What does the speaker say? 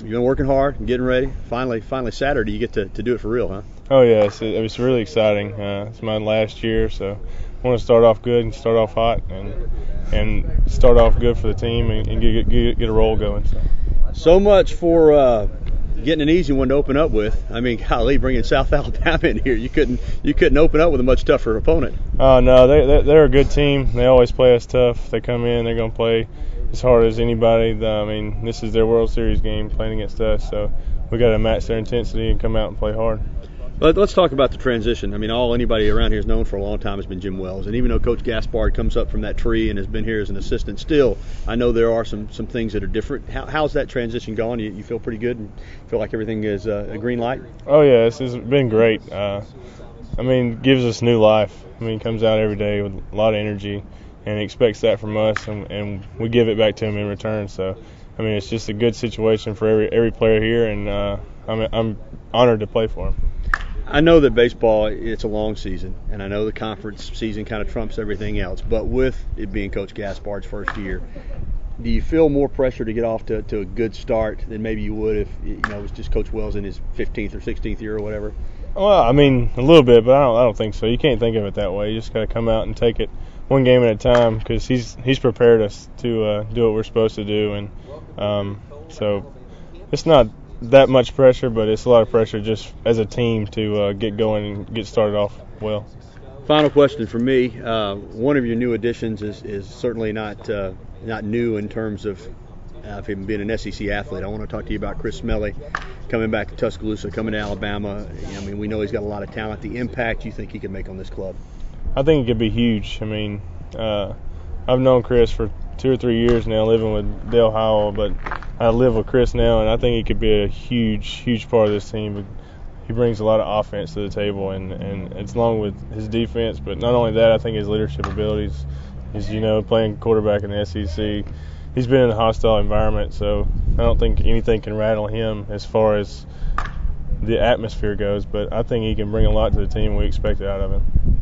You've been working hard and getting ready. Finally Saturday, you get to do it for real, huh? Oh, yeah, it's really exciting. It's my last year, so I want to start off good and start off hot and start off good for the team and get a roll going. So much for getting an easy one to open up with. I mean, golly, bringing South Alabama in here, you couldn't open up with a much tougher opponent. Oh, no, they're a good team. They always play us tough. They come in, they're going to play as hard as anybody. I mean, this is their World Series game playing against us, so we got to match their intensity and come out and play hard. Let's talk about the transition. I mean, all anybody around here has known for a long time has been Jim Wells. And even though Coach Gaspard comes up from that tree and has been here as an assistant, still, I know there are some things that are different. How's that transition going? You feel pretty good and feel like everything is a green light? Oh, yeah, it's been great. I mean, it gives us new life. I mean, he comes out every day with a lot of energy and he expects that from us, and we give it back to him in return. So, I mean, it's just a good situation for every player here, and I'm honored to play for him. I know that baseball, it's a long season, and I know the conference season kind of trumps everything else. But with it being Coach Gaspard's first year, do you feel more pressure to get off to a good start than maybe you would if it was just Coach Wells in his 15th or 16th year or whatever? Well, I mean, a little bit, but I don't think so. You can't think of it that way. You just got to come out and take it one game at a time because he's prepared us to do what we're supposed to do, and so it's not that much pressure, but it's a lot of pressure just as a team to get going and get started off well. Final question for me. One of your new additions is certainly not new in terms of him being an SEC athlete. I want to talk to you about Chris Smelley coming back to Tuscaloosa, coming to Alabama. I mean, we know he's got a lot of talent. The impact you think he can make on this club? I think it could be huge. I mean, I've known Chris for 2 or 3 years now, living with Dale Howell, but I live with Chris now, and I think he could be a huge part of this team. He brings a lot of offense to the table, and it's along with his defense, but not only that, I think his leadership abilities is, playing quarterback in the SEC. He's been in a hostile environment, so I don't think anything can rattle him as far as the atmosphere goes, but I think he can bring a lot to the team. We expect it out of him.